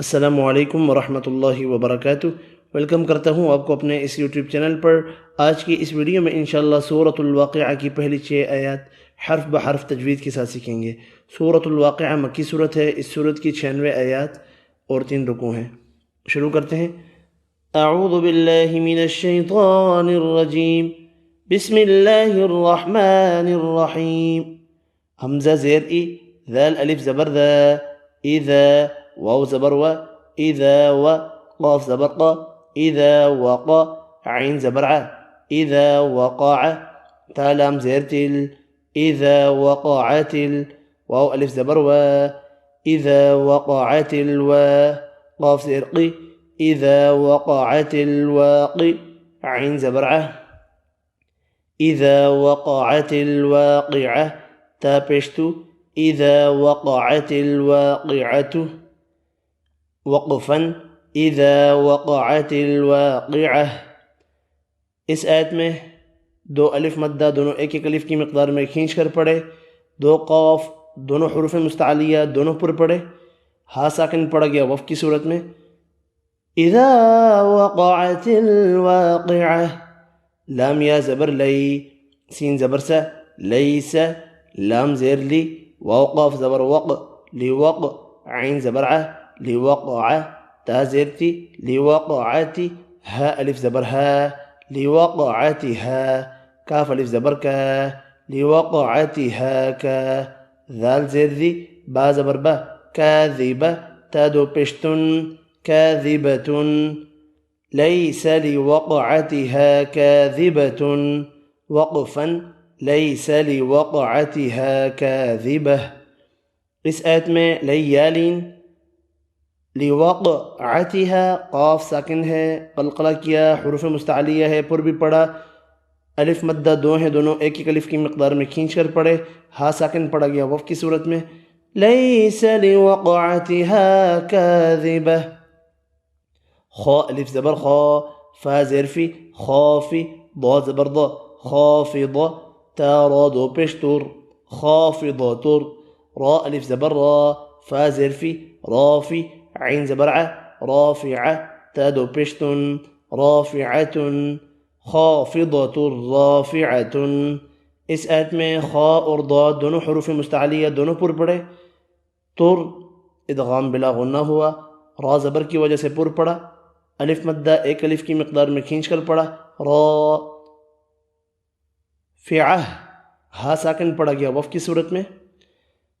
السلام علیکم ورحمۃ اللہ وبرکاتہ۔ ویلکم کرتا ہوں آپ کو اپنے اس یوٹیوب چینل پر۔ آج کی اس ویڈیو میں انشاءاللہ سورۃ الواقعہ کی پہلی 6 آیات حرف بحرف تجوید کے ساتھ سیکھیں گے۔ سورۃ الواقعہ مکی صورت ہے۔ اس صورت کی 96 آیات اور 3 رکوع ہیں۔ شروع کرتے ہیں۔ اعوذ باللہ من الشیطان الرجیم، بسم اللہ الرحمن الرحیم۔ حمزہ زیر ای، ذال الف زبر ذا، اذا واو زبر و، اذا و، قاف زبر قا، اذا وقع، عین زبر ع، اذا وقع، تا لام زیر تل، اذا وقعت واو الف زبر و، اذا وقعت الوا، قاف زیر قی، اذا وقعت الواقع، عین زبر ع، اذا وقعت الواقعة، تا پیشتو، اذا وقعت الواقعة، وقفا، اذا وقعت الواقعة۔ اس آیت میں 2 الف مدہ دونوں ایک ایک الف کی مقدار میں کھینچ کر پڑھے، 2 قاف دونوں حروف مستعلیہ دونوں پر پڑھے، ہا ساکن پڑھا گیا وف کی صورت میں، اذا وقعت الواقعة، لام یا زبر لئی، سین زبر سا، لیس، لام زیر لی، واو قاف زبر وق، لوق، عین زبر ع، لوقع، تا زیر تی، لوقعتی، ہا الف زبر ہا، لوقعتها، کاف الف زبر کا، لوقعتها کا، ذال زیر دی، با زبر با، کاذبہ، تا دو پیشتن، کاذبتن، لیس لوقعتها كاذبة، وقفا، لیس لوقعتها كاذبة۔ اس آیت میں لیالین، لوقعتها، قاف ساکن ہے، قلقلہ کیا، حروف مستعلیہ ہے، پر بھی پڑھا، الف مدہ 2 ہیں، دونوں ایک ایک الف کی مقدار میں کھینچ کر پڑھے، ہا ساکن پڑھا گیا وف کی صورت میں، لیس لوقعتها كاذبة، خا الف زبر خا، فا زیر فی، خافی، ضاد زبر ضا، خافض، تا را دو پیشتر، خافضتر، را الف زبر را، فا زیر فی، رافی، عین زبر ع، رافع، تا دو پیشتن، رافعة، خافضة رافعة۔ اس آیت میں خا اور ضاد دونوں حروف مستعلیہ دونوں پر پڑھے، تر ادغام بلا غنہ ہوا، را زبر کی وجہ سے پر پڑا، الف مدہ ایک الف کی مقدار میں کھینچ کر پڑا، را فعہ، ہا ساکن پڑا گیا وف کی صورت میں،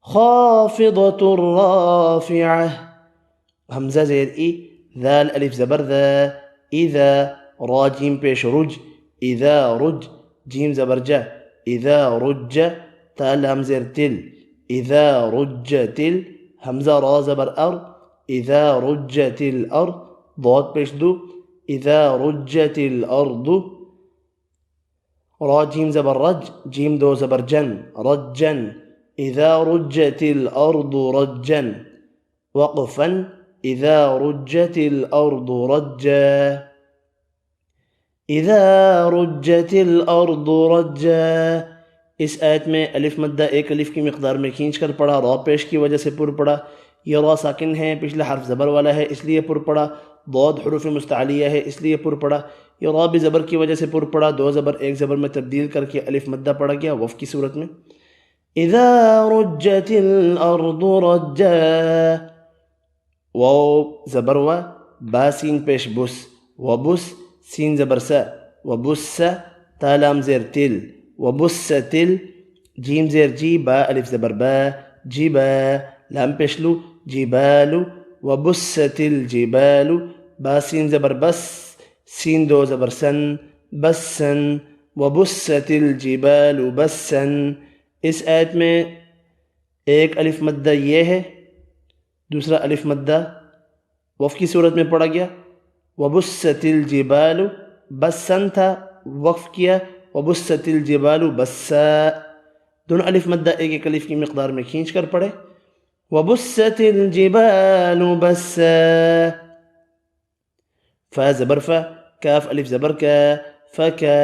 خافضۃ رافعہ، حمزہ زیر ای، ذال الف زبر ذا، اذا، را جیم پیش رج، اذا رج، جیم زبر جا، اذا رج، تا لام زیر تل، اذا رجت ال، حمزہ را زبر ار، اذا رجت الارض، ضاد پیش دو، اذا رجت الارض، را جیم زبر رج، جیم دو زبر جن، رجن، اذا رجت الارض رجا، وقفا، اذا رجت الارض رجا، اذا رجت الارض رجا۔ اس آیت میں الف مدہ ایک الف کی مقدار میں کھینچ کر پڑھا، را پیش کی وجہ سے پر پڑھا، یہ را ساکن ہے، پچھلا حرف زبر والا ہے اس لیے پر پڑھا، ضاد حروف مستعلیہ ہے اس لیے پر پڑھا، یہ را بھی زبر کی وجہ سے پر پڑھا، 2 زبر ایک زبر میں تبدیل کر کے الف مدہ پڑھا گیا وف کی صورت میں، اذا رجت الارض رجا، واو زبر و، با سین پیش بس، وبس، سین زبر سا، وبس، تا لام زیر تل، وبست ال، جیم زیر جی، با الف زبر با، جبا، لام پیش لو، جبال، وبست الجبال، با سین زبر بس، سین 2 زبر سن، بسن، وبست الجبال بسن۔ اس آیت میں ایک الف مدہ یہ ہے، دوسرا الف مدہ وف کی صورت میں پڑھا گیا، وبست الجبال، بسن تھا، وقف کیا، وبست الجبال بسا، دونوں الف مدہ ایک ایک الف کی مقدار میں کھینچ کر پڑھے، وبست الجبال بسا، فا زبر فا، کاف الف زبر کا، فکا،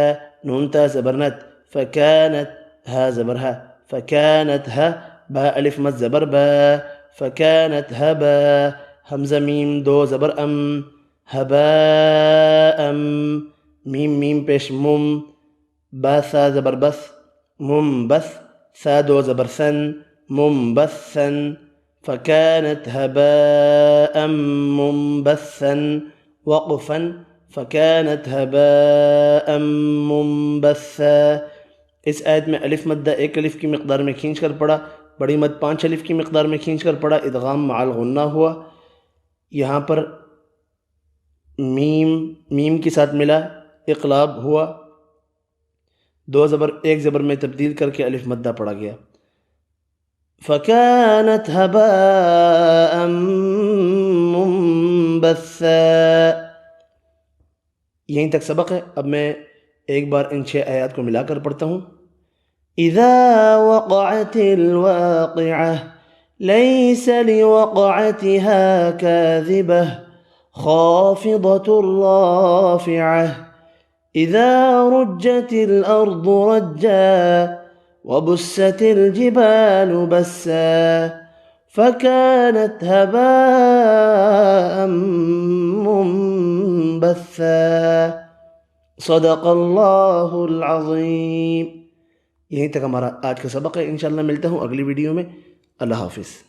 نون تا زبر نت، فکانت، ہا زبر ہا، فكانت ها، باء ألف مد زبر با، فكانت هبا، حمزہ میم دو زبر ام، ہباء میم میم پیش مم، با سا زبر بس منبث، سا دو زبر سن منبثا، فكانت هباء منبثا، وقفا فكانت هباء منبثا۔ اس آیت میں الف مدہ ایک الف کی مقدار میں کھینچ کر پڑھا، بڑی مد 5 الف کی مقدار میں کھینچ کر پڑھا، ادغام مع الغنہ ہوا۔ یہاں پر میم کے ساتھ ملا، اقلاب ہوا، دو زبر ایک زبر میں تبدیل کر کے الف مدہ پڑھا گیا۔ فَكَانَتْ هَبَاءً مُنبَثًّا۔ یہیں تک سبق ہے۔ اب میں ایک بار ان 6 آیات کو ملا کر پڑھتا ہوں۔ اِذَا وَقَعَتِ الْوَاقِعَةُ لَيْسَ لِوَقْعَتِهَا كَاذِبَةٌ خَافِضَةٌ رَافِعَةٌ اِذَا رُجَّتِ الْأَرْضُ رَجًّا وَبُسَّتِ الْجِبَالُ بَسًّا فَكَانَتْ هَبَاءً مُنبَثًّا۔ صدق اللہ العظیم۔ یہیں تک ہمارا آج کا سبق ہے، انشاءاللہ ملتا ہوں اگلی ویڈیو میں۔ اللہ حافظ۔